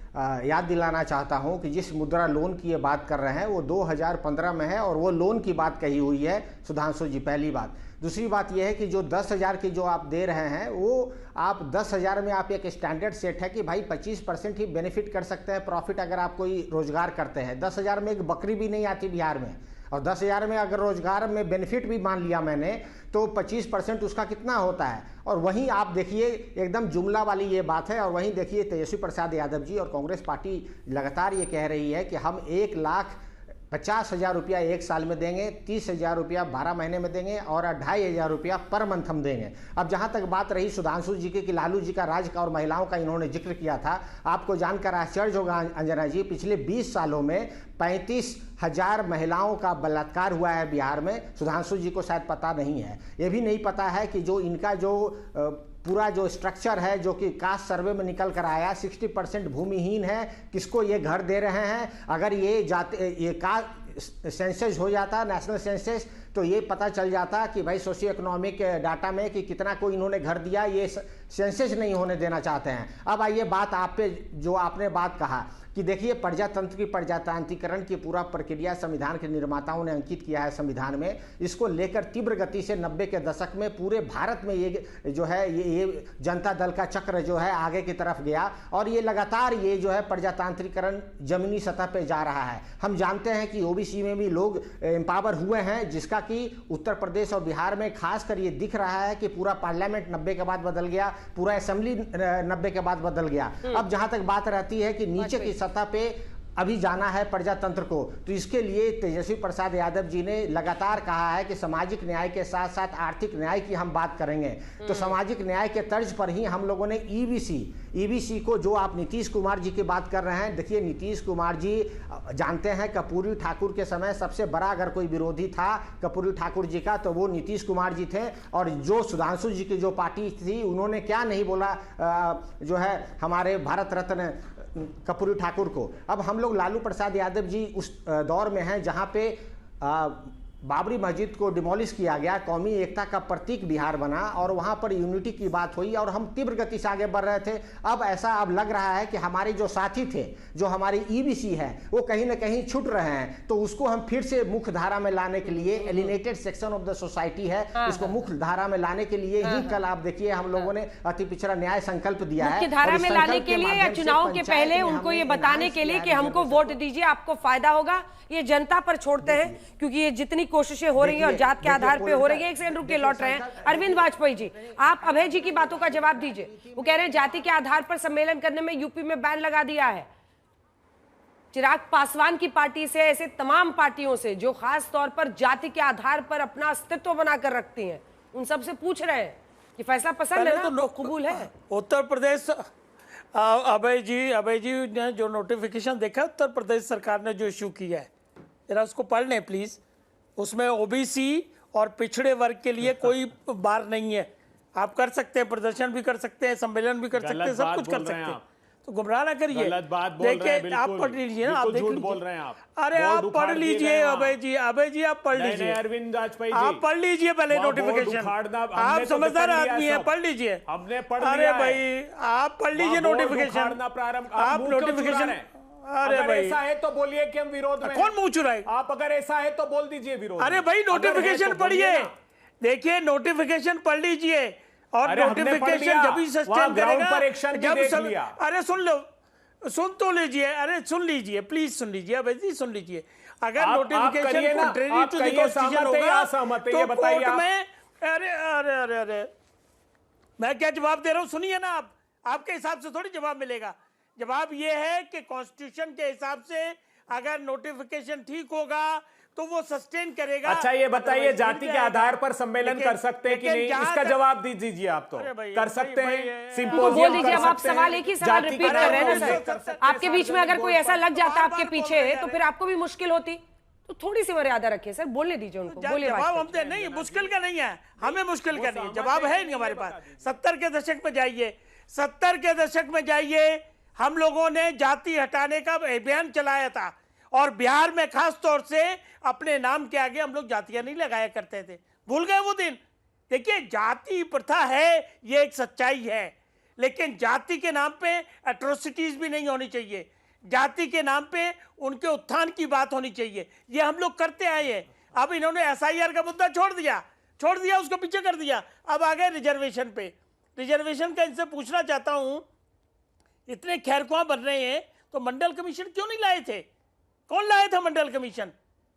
याद दिलाना चाहता हूं कि जिस मुद्रा लोन की ये बात कर रहे हैं वो 2015 में है और वो लोन की बात कही हुई है सुधांशु जी, पहली बात। दूसरी बात यह है कि जो 10,000 की जो आप दे रहे हैं वो आप 10,000 में आप एक स्टैंडर्ड सेट है कि भाई 25% ही बेनिफिट कर सकते हैं प्रॉफिट अगर आप कोई रोजगार करते हैं। 10,000 में एक बकरी भी नहीं आती बिहार में, और 10,000 में अगर रोजगार में बेनिफिट भी मान लिया मैंने तो 25% उसका कितना होता है। और वहीं आप देखिए एकदम जुमला वाली ये बात है, और वहीं देखिए तेजस्वी प्रसाद यादव जी और कांग्रेस पार्टी लगातार ये कह रही है कि हम 1,50,000 रुपया एक साल में देंगे, 30,000 रुपया 12 महीने में देंगे और 2,500 रुपया पर मंथ हम देंगे। अब जहां तक बात रही सुधांशु जी की कि लालू जी का राज का और महिलाओं का इन्होंने जिक्र किया था, आपको जानकर आश्चर्य होगा अंजना जी, पिछले 20 सालों में 35,000 महिलाओं का बलात्कार हुआ है बिहार में। सुधांशु जी को शायद पता नहीं है, ये भी नहीं पता है कि जो इनका जो पूरा जो स्ट्रक्चर है जो कि कास्ट सर्वे में निकल कर आया, 60% भूमिहीन है। किसको ये घर दे रहे हैं? अगर ये कास्ट सेंसस हो जाता, नेशनल सेंसस, तो ये पता चल जाता कि भाई सोशियो इकोनॉमिक डाटा में कि कितना को इन्होंने घर दिया। ये सेंसस नहीं होने देना चाहते हैं। अब आइए बात आप पे, जो आपने बात कहा कि देखिए प्रजातंत्र की प्रजातांत्रिकरण की पूरा प्रक्रिया संविधान के निर्माताओं ने अंकित किया है संविधान में। इसको लेकर तीव्र गति से 90 के दशक में पूरे भारत में ये जो है ये जनता दल का चक्र जो है आगे की तरफ गया, और ये लगातार ये जो है प्रजातांत्रिकरण जमीनी सतह पे जा रहा है। हम जानते हैं कि OBC में भी लोग एम्पावर हुए हैं, जिसका कि उत्तर प्रदेश और बिहार में खासकर ये दिख रहा है कि पूरा पार्लियामेंट 90 के बाद बदल गया, पूरा असेंबली 90 के बाद बदल गया। अब जहां तक बात रहती है कि नीचे की सतह पे अभी जाना है प्रजातंत्र को, तो इसके लिए तेजस्वी प्रसाद यादव जी ने लगातार कहा है कि सामाजिक न्याय के साथ साथ आर्थिक न्याय की हम बात करेंगे। तो सामाजिक न्याय के तर्ज पर ही हम लोगों ने EBC को, जो आप नीतीश कुमार जी की बात कर रहे हैं, देखिए नीतीश कुमार जी जानते हैं कर्पूरी ठाकुर के समय सबसे बड़ा अगर कोई विरोधी था कर्पूरी ठाकुर जी का तो वो नीतीश कुमार जी थे। और जो सुधांशु जी की जो पार्टी थी उन्होंने क्या नहीं बोला जो है हमारे भारत रत्न कर्पूरी ठाकुर को। अब हम लोग लालू प्रसाद यादव जी उस दौर में हैं जहां पे बाबरी मस्जिद को डिमोलिश किया गया, कौमी एकता का प्रतीक बिहार बना और वहां पर यूनिटी की बात हुई और हम तीव्र गति से आगे बढ़ रहे थे। अब लग रहा है कि हमारे जो साथी थे, जो हमारी ईबीसी है, वो कहीं ना कहीं छूट रहे हैं, तो उसको हम फिर से मुख्य धारा में लाने के लिए, alienated section of the society है, उसको मुख्य धारा में लाने के लिए ही कल आप देखिए हम लोगों ने अति पिछड़ा न्याय संकल्प दिया है। मुख्य धारा में लाने के लिए या चुनाव के पहले उनको ये बताने के लिए कि हमको वोट दीजिए, आपको फायदा होगा, ये जनता पर छोड़ते हैं, क्योंकि ये जितनी कोशिशें हो रही हैं और जात के आधार पे हो रही है। एक सेकंड रुक के लौट रहे हैं अरविंद वाजपेयी जी, आप अभय जी की बातों का जवाब दीजिए। वो कह रहे हैं जाति के आधार पर सम्मेलन करने में यूपी में बैन लगा दिया है। चिराग पासवान की पार्टी से, ऐसे तमाम पार्टियों से जो खास तौर पर जाति के आधार पर अपना अस्तित्व बनाकर रखती हैं, उन सबसे पूछ रहे हैं कि फैसला पसंद है ना, तो कबूल है? उत्तर प्रदेश, अभय जी ने जो नोटिफिकेशन देखा उत्तर प्रदेश सरकार ने जो इश्यू किया है, जरा उसको पढ़ लें प्लीज। उसमें ओबीसी और पिछड़े वर्ग के लिए कोई बार नहीं है। आप कर सकते हैं, प्रदर्शन भी कर सकते हैं, सम्मेलन भी कर सकते हैं, सब कुछ कर सकते हैं, तो गुमराह ना करिए। गलत बात बोल रहे हैं, आप पढ़ लीजिए ना, आप देख लीजिए। बोल रहे हैं आप। अरे आप पढ़ लीजिए अभय जी आप पढ़ लीजिए। अरविंद वाजपेयी जी, आप पढ़ लीजिए पहले नोटिफिकेशन। आप समझदार आदमी हैं, पढ़ लीजिए। हमने पढ़ अरे लिया भाई आप पढ़ लीजिए नोटिफिकेशन। आप नोटिफिकेशन, अरे अगर भाई ऐसा है तो बोलिए कि हम विरोध में। कौन मुंह चुराए? आप अगर ऐसा है तो बोल दीजिए विरोध। अरे भाई नोटिफिकेशन पढ़िए, देखिए नोटिफिकेशन पढ़ लीजिए और नोटिफिकेशन जब भी सस्टेन करेगा, अरे सुन लो, सुन तो लीजिए, अरे सुन लीजिए प्लीज, सुन लीजिए अभय जी, सुन लीजिए। अगर notification contrary to the constitution होगा तो कोर्ट में, अरे मैं क्या जवाब दे रहा हूं, सुनिए ना आप, आपके हिसाब से थोड़ी जवाब मिलेगा। जवाब ये है कि कॉन्स्टिट्यूशन के हिसाब से अगर नोटिफिकेशन ठीक होगा तो वो सस्टेन करेगा। अच्छा ये बताइए, जाति के आधार पर सम्मेलन कर सकते हैं कि नहीं, इसका जवाब दीजिए। आप तो कर सकते हैं, सिंपोजियम कर सकते हैं। आप सवाल एक ही सवाल रिपीट कर रहे हैं ना सर। आपके बीच में अगर कोई ऐसा लग जाता आपके पीछे तो फिर आपको भी मुश्किल होती, तो थोड़ी सी मर्यादा रखिए सर, बोलने दीजिए उनको। जवाब हम दे नहीं, मुश्किल का नहीं है, हमें मुश्किल का नहीं है, जवाब है नहीं हमारे पास। 70 के दशक में जाइए, 70 के दशक में जाइए, हम लोगों ने जाति हटाने का अभियान चलाया था और बिहार में खास तौर से अपने नाम के आगे हम लोग जातियां नहीं लगाया करते थे। भूल गए वो दिन? देखिए जाति प्रथा है, ये एक सच्चाई है, लेकिन जाति के नाम पे एट्रोसिटीज भी नहीं होनी चाहिए। जाति के नाम पे उनके उत्थान की बात होनी चाहिए, ये हम लोग करते आए हैं। अब इन्होंने एसआईआर का मुद्दा छोड़ दिया, उसको पीछे कर दिया, अब आ गए रिजर्वेशन पे। रिजर्वेशन का इनसे पूछना चाहता हूं, इतने खैरख्वाह बन रहे हैं तो मंडल कमीशन क्यों नहीं लाए थे? कौन लाए थे मंडल कमीशन?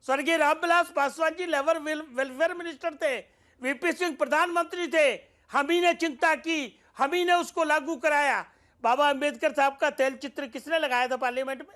स्वर्गीय Ramvilas Paswan ji labour welfare minister थे, वीपी सिंह प्रधानमंत्री थे, हम ही ने चिंता की, हम ही ने उसको लागू कराया। बाबा अंबेडकर साहब का तैल चित्र किसने लगाया था पार्लियामेंट में?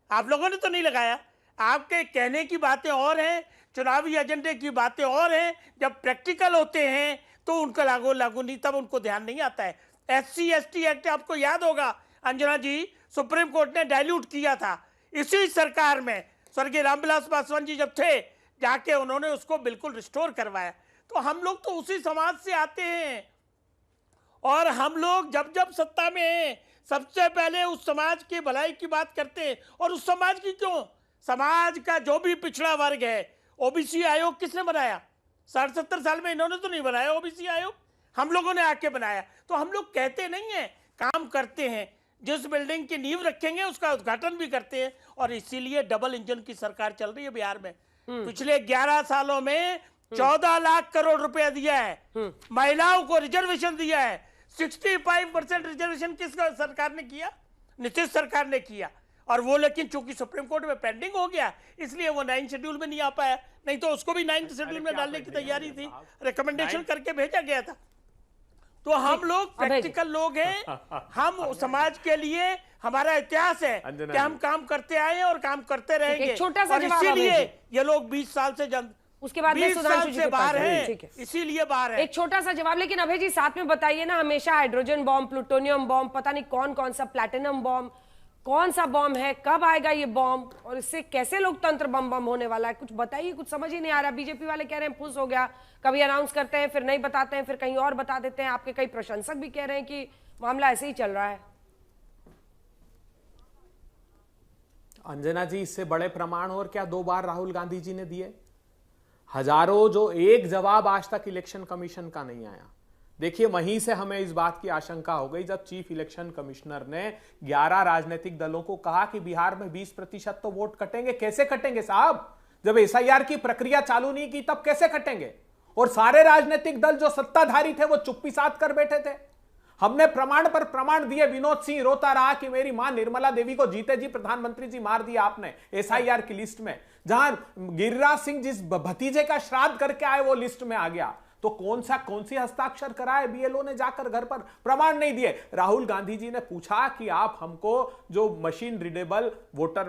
आप लोगों ने तो नहीं लगाया। आपके कहने की बातें और हैं, चुनावी एजेंडे की बातें और हैं, जब प्रैक्टिकल होते हैं तो उनका लागू नहीं, तब उनको ध्यान नहीं आता है। SC/ST एक्ट आपको याद होगा अंजना जी, सुप्रीम कोर्ट ने डाइल्यूट किया था इसी सरकार में, स्वर्गीय रामविलास पासवान जी जब थे, जाके उन्होंने उसको बिल्कुल रिस्टोर करवाया। तो हम लोग तो उसी समाज से आते हैं और हम लोग जब सत्ता में हैं सबसे पहले उस समाज की भलाई की बात करते हैं। और उस समाज की क्यों, समाज का जो भी पिछड़ा वर्ग है, ओबीसी आयोग किसने बनाया? 70 साल में इन्होंने तो नहीं बनाया ओबीसी आयोग, हम लोगों ने आके बनाया। तो हम लोग कहते नहीं है, काम करते हैं। जिस बिल्डिंग की नींव रखेंगे उसका उद्घाटन भी करते हैं, और इसीलिए डबल इंजन की सरकार चल रही है बिहार में। पिछले 11 सालों में 14 लाख करोड़ रुपया दिया है, महिलाओं को रिजर्वेशन दिया है। 65% रिजर्वेशन किस सरकार ने किया? नीतीश सरकार ने किया। और वो लेकिन चूंकि सुप्रीम कोर्ट में पेंडिंग हो गया, इसलिए वो 9 शेड्यूल में नहीं आ पाया, नहीं तो उसको भी 9 शेड्यूल में डालने की तैयारी थी, रिकमेंडेशन करके भेजा गया था। तो हम लोग प्रैक्टिकल लोग हैं, हम समाज के लिए, हमारा इतिहास है कि हम काम करते आए हैं और काम करते रहेंगे। छोटा सा जवाब, इसीलिए ये लोग 20 साल से उसके बाद 20 साल से बाहर हैं, इसीलिए बाहर है। एक छोटा सा जवाब, लेकिन अभय जी साथ में बताइए ना, हमेशा हाइड्रोजन बॉम्ब, प्लूटोनियम बॉम्ब, पता नहीं कौन कौन सा, प्लैटिनम बॉम्ब, कौन सा बॉम्ब है, कब आएगा ये बॉम्ब, और इससे कैसे लोकतंत्र बम होने वाला है? कुछ बताइए, कुछ समझ ही नहीं आ रहा। बीजेपी वाले कह रहे हैं फुस हो गया, कभी अनाउंस करते हैं फिर नहीं बताते हैं, फिर कहीं और बता देते हैं। आपके कई प्रशंसक भी कह रहे हैं कि मामला ऐसे ही चल रहा है। अंजना जी, इससे बड़े प्रमाण और क्या 2 बार राहुल गांधी जी ने दिए। हजारों जो एक जवाब आज तक इलेक्शन कमीशन का नहीं आया। देखिए, वहीं से हमें इस बात की आशंका हो गई जब चीफ इलेक्शन कमिश्नर ने 11 राजनीतिक दलों को कहा कि बिहार में 20% तो वोट कटेंगे। कैसे कटेंगे साहब? जब एसआईआर की प्रक्रिया चालू नहीं की तब कैसे कटेंगे? और सारे राजनीतिक दल जो सत्ताधारी थे वो चुप्पी साध कर बैठे थे। हमने प्रमाण पर प्रमाण दिए। विनोद सिंह रोता रहा कि मेरी मां निर्मला देवी को जीते जी प्रधानमंत्री जी मार दिया आपने एसआईआर की लिस्ट में। जहां गिरिराज सिंह जिस भतीजे का श्राद्ध करके आए वो लिस्ट में आ गया। तो कौन सी हस्ताक्षर कराए बीएलओ ने जाकर घर पर? प्रमाण नहीं दिए। राहुल गांधी जी ने पूछा कि आप हमको जो मशीन रीडेबल वोटर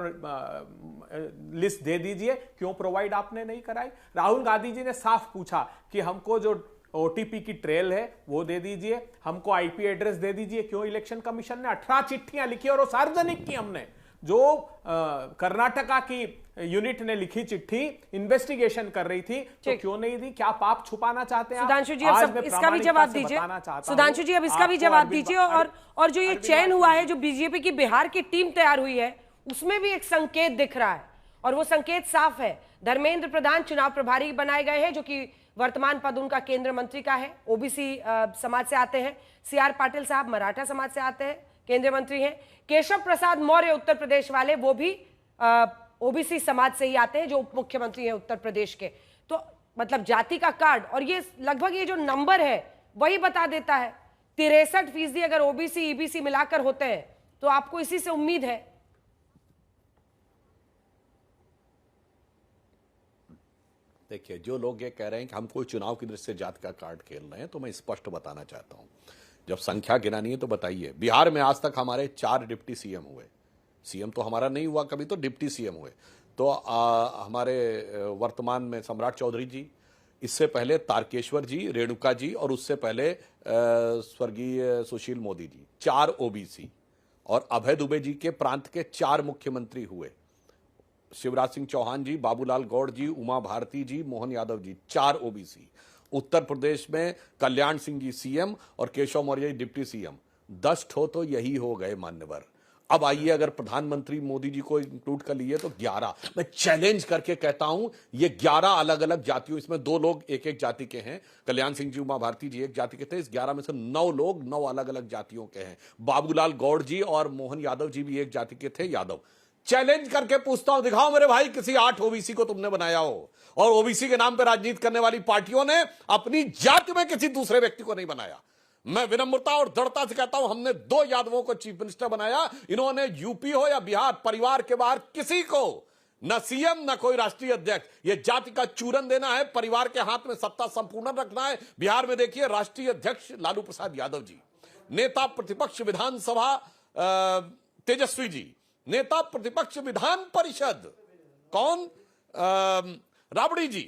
लिस्ट दे दीजिए, क्यों प्रोवाइड आपने नहीं कराई? राहुल गांधी जी ने साफ पूछा कि हमको जो ओटीपी की ट्रेल है वो दे दीजिए, हमको आईपी एड्रेस दे दीजिए, क्यों? इलेक्शन कमिशन ने 18 चिट्ठियां लिखी और वो सार्वजनिक की हमने। जो कर्नाटका की यूनिट ने लिखी चिट्ठी इन्वेस्टिगेशन कर रही थी तो क्यों नहीं दी? क्या पाप छुपाना चाहते हैं? सुधांशु जी अब इसका भी जवाब दीजिए। सुधांशु जी अब इसका भी जवाब दीजिए। और जो ये चयन हुआ है, जो बीजेपी की बिहार की टीम तैयार हुई है, उसमें भी एक संकेत दिख रहा है और वो संकेत साफ है। धर्मेंद्र प्रधान चुनाव प्रभारी बनाए गए हैं, जो कि वर्तमान पद उनका केंद्र मंत्री का है, ओबीसी समाज से आते हैं। सीआर पाटिल साहब मराठा समाज से आते हैं, केंद्रीय मंत्री हैं। केशव प्रसाद मौर्य उत्तर प्रदेश वाले, वो भी ओबीसी समाज से ही आते हैं, जो उप मुख्यमंत्री हैं उत्तर प्रदेश के। तो मतलब जाति का कार्ड, और ये लगभग ये जो नंबर है वही बता देता है। 63% अगर ओबीसी ईबीसी मिलाकर होते हैं तो आपको इसी से उम्मीद है। देखिए, जो लोग ये कह रहे हैं कि हम कोई चुनाव की दृष्टि से जात का कार्ड खेल रहे हैं, तो मैं स्पष्ट बताना चाहता हूं। जब संख्या गिनानी है तो बताइए। बिहार में आज तक हमारे 4 डिप्टी सीएम हुए। सीएम तो हमारा नहीं हुआ कभी, तो डिप्टी सीएम हुए। तो हमारे वर्तमान में सम्राट चौधरी जी, इससे पहले तारकेश्वर जी, रेणुका जी, और उससे पहले स्वर्गीय सुशील मोदी जी, 4 ओबीसी। और अभय दुबे जी के प्रांत के 4 मुख्यमंत्री हुए। शिवराज सिंह चौहान जी, बाबूलाल गौड़ जी, उमा भारती जी, मोहन यादव जी, 4 ओबीसी। उत्तर प्रदेश में कल्याण सिंह जी सीएम और केशव मौर्य जी डिप्टी सीएम। 10 ठो तो यही हो गए मान्यवर। अब आइए, अगर प्रधानमंत्री मोदी जी को इंक्लूड कर लिए तो 11। मैं चैलेंज करके कहता हूं, ये 11 अलग अलग जातियों, इसमें 2 लोग एक एक जाति के हैं। कल्याण सिंह जी, उमा भारती जी एक जाति के थे। इस 11 में से 9 लोग 9 अलग अलग जातियों के हैं। बाबूलाल गौड़ जी और मोहन यादव जी भी एक जाति के थे, यादव। चैलेंज करके पूछता हूं, दिखाओ मेरे भाई किसी 8 ओबीसी को तुमने बनाया हो। और ओबीसी के नाम पर राजनीति करने वाली पार्टियों ने अपनी जाति में किसी दूसरे व्यक्ति को नहीं बनाया। मैं विनम्रता और दृढ़ता से कहता हूं, हमने 2 यादवों को चीफ मिनिस्टर बनाया। इन्होंने यूपी हो या बिहार, परिवार के बाहर किसी को, न सीएम न कोई राष्ट्रीय अध्यक्ष। यह जाति का चूरन देना है, परिवार के हाथ में सत्ता संपूर्ण रखना है। बिहार में देखिए, राष्ट्रीय अध्यक्ष लालू प्रसाद यादव जी, नेता प्रतिपक्ष विधानसभा तेजस्वी जी, नेता प्रतिपक्ष विधान परिषद कौन, राबड़ी जी,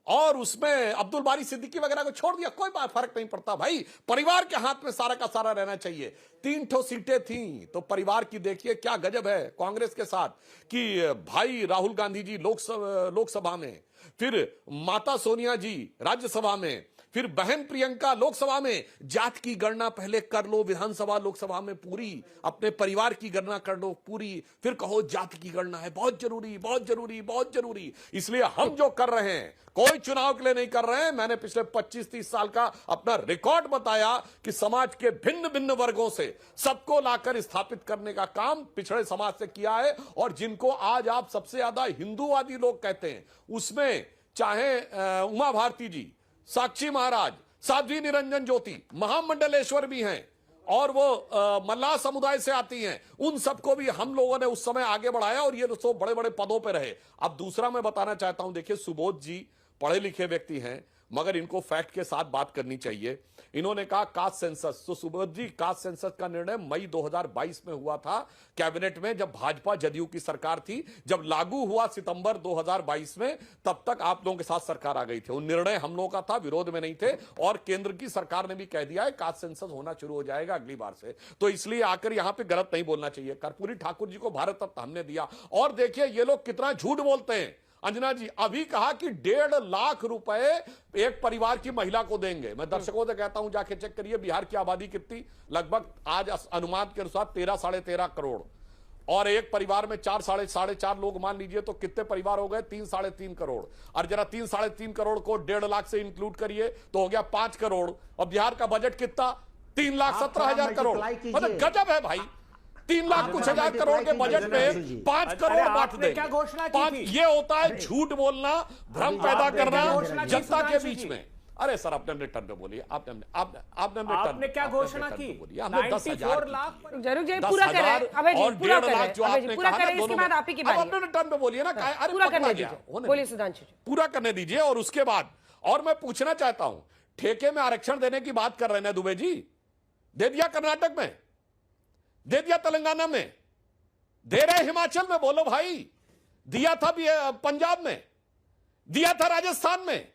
और उसमें अब्दुल बारी सिद्दीकी वगैरह को छोड़ दिया। कोई फर्क नहीं पड़ता भाई, परिवार के हाथ में सारा का सारा रहना चाहिए। 3 ठो सीटें थी तो परिवार की देखिए क्या गजब है कांग्रेस के साथ, कि भाई राहुल गांधी जी लोकसभा में, फिर माता सोनिया जी राज्यसभा में, फिर बहन प्रियंका लोकसभा में। जात की गणना पहले कर लो विधानसभा लोकसभा में पूरी, अपने परिवार की गणना कर लो पूरी, फिर कहो जात की गणना है बहुत जरूरी, बहुत जरूरी, बहुत जरूरी। इसलिए हम जो कर रहे हैं कोई चुनाव के लिए नहीं कर रहे हैं। मैंने पिछले 25-30 साल का अपना रिकॉर्ड बताया कि समाज के भिन्न भिन्न वर्गों से सबको लाकर स्थापित करने का काम पिछड़े समाज से किया है। और जिनको आज आप सबसे ज्यादा हिंदूवादी लोग कहते हैं, उसमें चाहे उमा भारती जी, साक्षी महाराज, साध्वी निरंजन ज्योति, महामंडलेश्वर भी हैं, और वो मल्लाह समुदाय से आती हैं। उन सबको भी हम लोगों ने उस समय आगे बढ़ाया और ये तो बड़े बड़े पदों पे रहे। अब दूसरा मैं बताना चाहता हूं, देखिए सुबोध जी पढ़े लिखे व्यक्ति हैं, मगर इनको फैक्ट के साथ बात करनी चाहिए। इन्होंने कहा कास्ट सेंसस, तो सुबोध जी कास्ट सेंसस का निर्णय मई 2022 में हुआ था कैबिनेट में, जब भाजपा जदयू की सरकार थी। जब लागू हुआ सितंबर 2022 में, तब तक आप लोगों के साथ सरकार आ गई थी। वो निर्णय हम लोगों का था, विरोध में नहीं थे। और केंद्र की सरकार ने भी कह दिया है कास्ट सेंसस होना शुरू हो जाएगा अगली बार से। तो इसलिए आकर यहां पर गलत नहीं बोलना चाहिए। कर्पूरी ठाकुर जी को भारत रत्न हमने दिया। और देखिए ये लोग कितना झूठ बोलते हैं। अंजना जी अभी कहा कि 1.5 लाख रुपए एक परिवार की महिला को देंगे। मैं दर्शकों से कहता हूं जाके चेक करिए बिहार की आबादी कितनी, लगभग आज अनुमान के अनुसार 13 साढ़े 13 करोड़। और एक परिवार में 4-4.5 लोग मान लीजिए तो कितने परिवार हो गए? 3-3.5 करोड़। और जरा 3-3.5 करोड़ को 1.5 लाख से इंक्लूड करिए तो हो गया 5 करोड़। और बिहार का बजट कितना? 3,17,000 करोड़। मतलब गजब है भाई, 3 लाख कुछ हजार करोड़ के बजट में 5 करोड़ बांट दें। क्या घोषणा की थी? ये होता है झूठ बोलना, भ्रम पैदा करना जनता के बीच में। अरे सर, आपने रिटर्न में बोलिए, आपने क्या घोषणा की? 94 लाख जरूर जी, पूरा करें अभय जी, पूरा करें, पूरा करें, इसके बाद आप ही की बारी है। आपने रिटर्न में बोलिए ना, अरे पूरा करने दीजिए, बोलिए सुधांशु जी। पूरा करने दीजिए। और उसके बाद और मैं पूछना चाहता हूं, ठेके में आरक्षण देने की बात कर रहे हैं दुबे जी, दे दिया कर्नाटक में, दे दिया तेलंगाना में, दे रहे हिमाचल में, बोलो भाई। दिया था भी पंजाब में, दिया था राजस्थान में,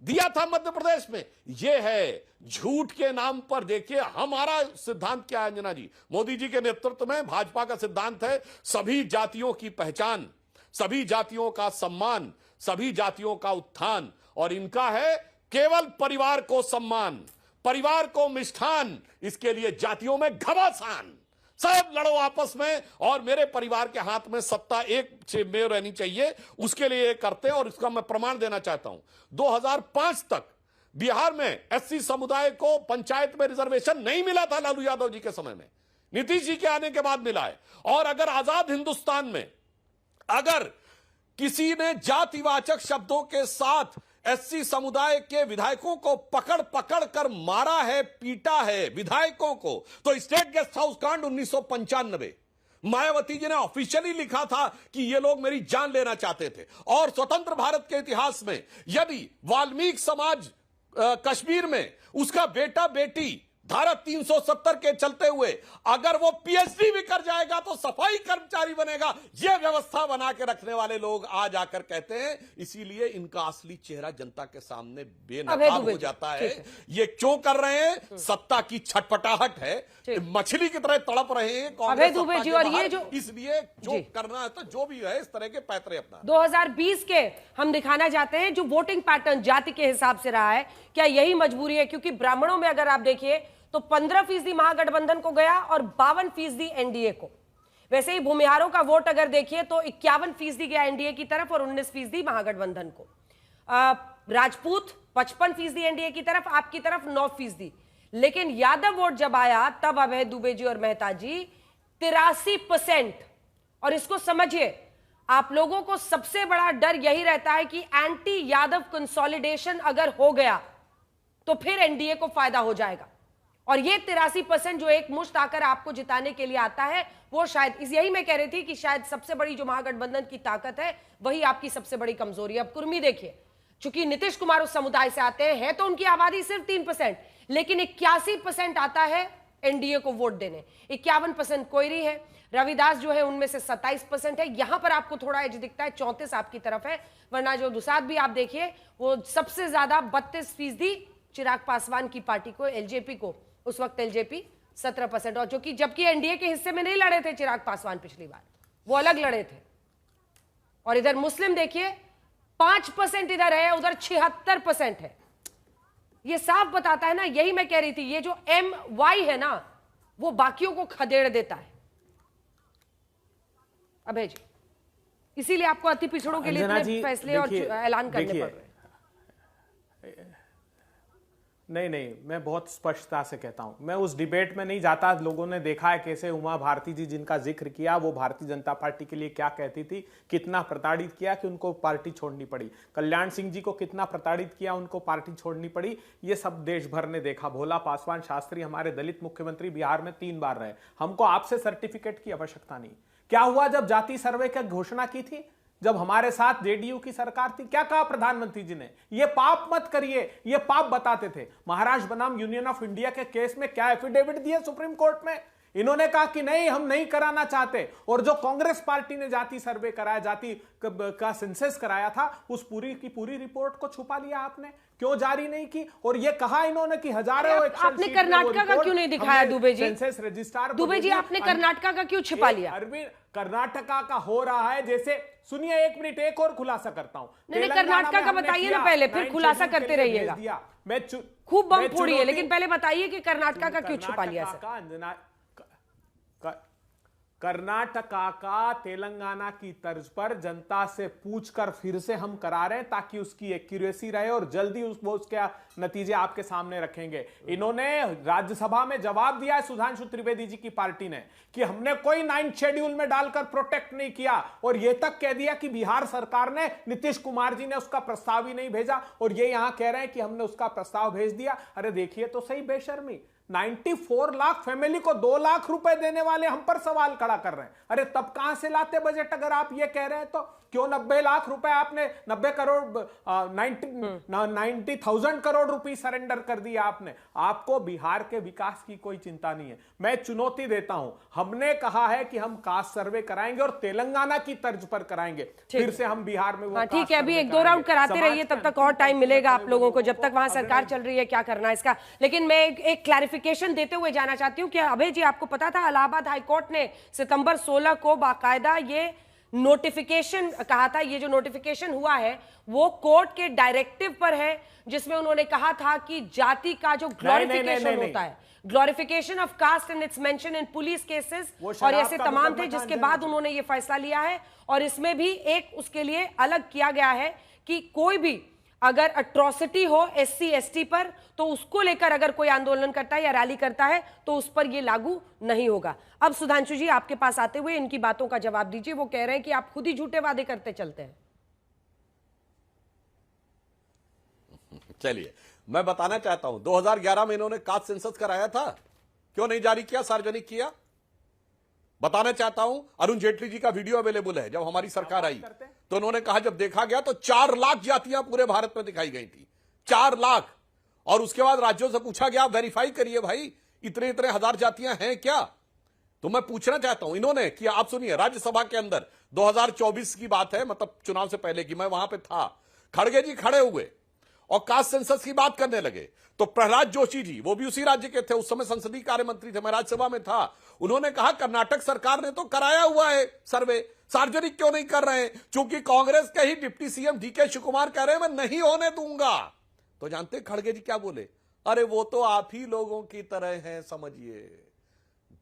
दिया था मध्य प्रदेश में। यह है झूठ के नाम पर। देखिए हमारा सिद्धांत क्या है अंजना जी, मोदी जी के नेतृत्व में भाजपा का सिद्धांत है सभी जातियों की पहचान, सभी जातियों का सम्मान, सभी जातियों का उत्थान। और इनका है केवल परिवार को सम्मान, परिवार को मिष्ठान, इसके लिए जातियों में घमासान। सब लड़ो आपस में और मेरे परिवार के हाथ में सत्ता एक में रहनी चाहिए, उसके लिए ये करते हैं। और इसका मैं प्रमाण देना चाहता हूं, 2005 तक बिहार में एससी समुदाय को पंचायत में रिजर्वेशन नहीं मिला था लालू यादव जी के समय में, नीतीश जी के आने के बाद मिला है। और अगर आजाद हिंदुस्तान में अगर किसी ने जातिवाचक शब्दों के साथ एससी समुदाय के विधायकों को पकड़ पकड़ कर मारा है, पीटा है विधायकों को, तो स्टेट गेस्ट हाउस कांड 1995 मायावती जी ने ऑफिशियली लिखा था कि ये लोग मेरी जान लेना चाहते थे। और स्वतंत्र भारत के इतिहास में यदि वाल्मीकि समाज कश्मीर में उसका बेटा बेटी धारा 370 के चलते हुए अगर वो पीएचडी भी कर जाएगा तो सफाई कर्मचारी बनेगा, यह व्यवस्था बना के रखने वाले लोग आज आकर कहते हैं। इसीलिए इनका असली चेहरा जनता के सामने बेनकाब हो जाता है। ये क्यों कर रहे हैं? सत्ता की छटपटाहट है, मछली की तरह तड़प रहे हैं कांग्रेस सत्ता के बाहर। इसलिए जो करना है तो जो भी है इस तरह के पैतरे अपना 2020 के हम दिखाना चाहते हैं जो वोटिंग पैटर्न जाति के हिसाब से रहा है, क्या यही मजबूरी है? क्योंकि ब्राह्मणों में अगर आप देखिए तो 15% महागठबंधन को गया और 52% एनडीए को। वैसे ही भूमिहारों का वोट अगर देखिए तो 51% गया एनडीए की तरफ और 19% महागठबंधन को। राजपूत 55% एनडीए की तरफ, आपकी तरफ 9%। लेकिन यादव वोट जब आया तब अभय दुबे जी और मेहता जी 83%। और इसको समझिए, आप लोगों को सबसे बड़ा डर यही रहता है कि एंटी यादव कंसोलिडेशन अगर हो गया तो फिर एनडीए को फायदा हो जाएगा। और ये 83% जो एक मुश्त आकर आपको जिताने के लिए आता है, वो शायद यही मैं कह रही थी कि शायद सबसे बड़ी जो महागठबंधन की ताकत है वही आपकी सबसे बड़ी कमजोरी है। अब कुर्मी देखिए, चूंकि नीतीश कुमार उस समुदाय से आते हैं तो उनकी आबादी सिर्फ 3%, लेकिन 81% आता है एनडीए को वोट देने, 51% कोयरी है, रविदास जो है उनमें से 27% है। यहां पर आपको थोड़ा एज दिखता है, 34 आपकी तरफ है, वरना जो दुसाद भी आप देखिए वो सबसे ज्यादा 32% चिराग पासवान की पार्टी को, एलजेपी को, उस वक्त एलजेपी 17%। और जो कि जबकि एनडीए के हिस्से में नहीं लड़े थे चिराग पासवान पिछली बार, वो अलग लड़े थे। और इधर मुस्लिम देखिए 5% इधर है, उधर 76% है। ये साफ बताता है ना, यही मैं कह रही थी, ये जो MY है ना वो बाकियों को खदेड़ देता है अभय जी। इसीलिए आपको अति पिछड़ों के लिए इतने फैसले और ऐलान करने पड़ रहे हैं। नहीं, मैं बहुत स्पष्टता से कहता हूं, मैं उस डिबेट में नहीं जाता। लोगों ने देखा है कैसे उमा भारती जी जिनका जिक्र किया, वो भारतीय जनता पार्टी के लिए क्या कहती थी, कितना प्रताड़ित किया कि उनको पार्टी छोड़नी पड़ी, कल्याण सिंह जी को कितना प्रताड़ित किया, उनको पार्टी छोड़नी पड़ी, ये सब देश भर ने देखा। भोला पासवान शास्त्री हमारे दलित मुख्यमंत्री बिहार में 3 बार रहे, हमको आपसे सर्टिफिकेट की आवश्यकता नहीं। क्या हुआ जब जाति सर्वे की घोषणा की थी, जब हमारे साथ जेडीयू की सरकार थी, क्या कहा प्रधानमंत्री जी ने? ये पाप मत करिए, ये पाप बताते थे। महाराष्ट्र बनाम यूनियन ऑफ इंडिया के केस में क्या एफिडेविट दिए सुप्रीम कोर्ट में? इन्होंने कहा कि नहीं, हम नहीं कराना चाहते। और जो कांग्रेस पार्टी ने जाति सर्वे कराया, जाति का सेंसस कराया था, उस पूरी की पूरी रिपोर्ट को छुपा लिया आपने, क्यों जारी नहीं की? और ये कहा इन्होंने कि हजारों आपने कर्नाटका का क्यों नहीं दिखाया दुबे जी? सेंसस रजिस्ट्रार दुबे जी, आपने कर्नाटका का क्यों छिपा लिया? अरविंद, कर्नाटका का हो रहा है जैसे, सुनिए 1 मिनट, एक और खुलासा करता हूं। नहीं, कर्नाटका का बताइए ना पहले, फिर खुलासा करते रहिएगा। मैं खूब बम फोड़िए, लेकिन पहले बताइए कि कर्नाटका का क्यों छुपा लिया? कर्नाटका का तेलंगाना की तर्ज पर जनता से पूछकर फिर से हम करा रहे हैं ताकि उसकी एक्यूरेसी रहे और जल्दी उसके नतीजे आपके सामने रखेंगे। इन्होंने राज्यसभा में जवाब दिया है सुधांशु त्रिवेदी जी की पार्टी ने कि हमने कोई 9th शेड्यूल में डालकर प्रोटेक्ट नहीं किया, और यह तक कह दिया कि बिहार सरकार ने, नीतीश कुमार जी ने उसका प्रस्ताव ही नहीं भेजा, और ये यहां कह रहे हैं कि हमने उसका प्रस्ताव भेज दिया। अरे देखिए तो सही बेशर्मी, 94 लाख फैमिली को 2 लाख रुपए देने वाले हम पर सवाल खड़ा कर रहे हैं। अरे तब कहां से लाते बजट अगर आप ये कह रहे हैं तो? क्यों 90 लाख रुपए आपने 90,000 करोड़ रुपए सरेंडर कर दिया आपने? आपको बिहार के विकास की कोई चिंता नहीं है। मैं चुनौती देता हूं, हमने कहा है कि हम कास्ट सर्वे कराएंगे और तेलंगाना की तर्ज पर कराएंगे, फिर से हम बिहार में वो ठीक है, अभी 1-2 राउंड कराते रहिए, तब तक और टाइम मिलेगा आप लोगों को, जब तक वहां सरकार चल रही है क्या करना है इसका। लेकिन मैं एक क्लैरिफिकेशन देते हुए जाना चाहती हूँ कि अभय जी, आपको पता था इलाहाबाद हाईकोर्ट ने सितंबर 16 को बाकायदा ये नोटिफिकेशन कहा था, ये जो नोटिफिकेशन हुआ है वो कोर्ट के डायरेक्टिव पर है, जिसमें उन्होंने कहा था कि जाति का जो ग्लोरिफिकेशन होता है, glorification of caste and its mention in police cases, और ऐसे तमाम थे, जिसके बाद उन्होंने ये फैसला लिया है। और इसमें भी एक उसके लिए अलग किया गया है कि कोई भी अगर अट्रॉसिटी हो SC ST पर, तो उसको लेकर अगर कोई आंदोलन करता है या रैली करता है तो उस पर यह लागू नहीं होगा। अब सुधांशु जी, आपके पास आते हुए इनकी बातों का जवाब दीजिए। वो कह रहे हैं कि आप खुद ही झूठे वादे करते चलते हैं। चलिए, मैं बताना चाहता हूं, 2011 में इन्होंने कास्ट सेंसस कराया था, क्यों नहीं जारी किया, सार्वजनिक किया? बताना चाहता हूं, अरुण जेटली जी का वीडियो अवेलेबल है। जब हमारी सरकार आई तो उन्होंने कहा, जब देखा गया तो 4 लाख जातियां पूरे भारत में दिखाई गई थी, 4 लाख। और उसके बाद राज्यों से पूछा गया, वेरीफाई करिए भाई, इतने इतने हजार जातियां हैं क्या? तो मैं पूछना चाहता हूं, इन्होंने किया। आप सुनिए, राज्यसभा के अंदर 2024 की बात है, मतलब चुनाव से पहले की, मैं वहां पे था। खड़गे जी खड़े हुए और कास्ट सेंसस की बात करने लगे, तो प्रहलाद जोशी जी, वो भी उसी राज्य के थे, उस समय संसदीय कार्य मंत्री थे, मैं राज्यसभा में था, उन्होंने कहा कर्नाटक सरकार ने तो कराया हुआ है सर्वे, सार्वजनिक क्यों नहीं कर रहे हैं? चूंकि कांग्रेस के ही डिप्टी सीएम DK शिवकुमार कह रहे हैं मैं नहीं होने दूंगा। तो जानते खड़गे जी क्या बोले? अरे वो तो आप ही लोगों की तरह हैं, समझिए।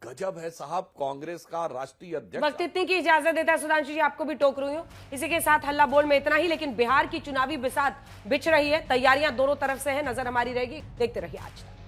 गजब है साहब, कांग्रेस का राष्ट्रीय अध्यक्ष। वक्त इतनी की इजाजत देता है सुधांशु जी, आपको भी टोक रही हूं। इसी के साथ हल्ला बोल में इतना ही, लेकिन बिहार की चुनावी बिसात बिछ रही है, तैयारियां दोनों तरफ से है, नजर हमारी रहेगी। देखते रहिए आज तक।